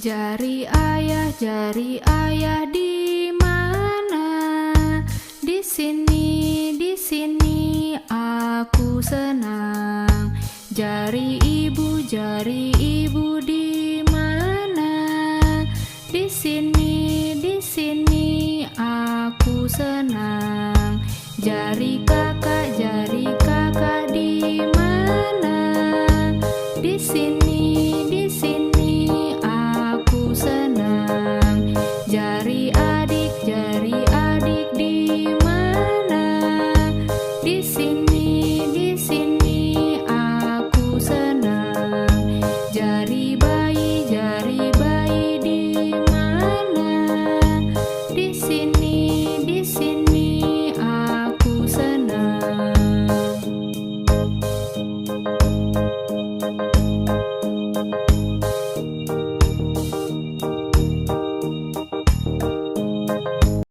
Jari ayah di mana? Di sini aku senang. Jari ibu di mana? Di sini aku senang. Jari kakak di mana? Di sini aku senang. Jari adik di mana? Di sini aku senang. Jari bayi di mana? Di sini aku senang.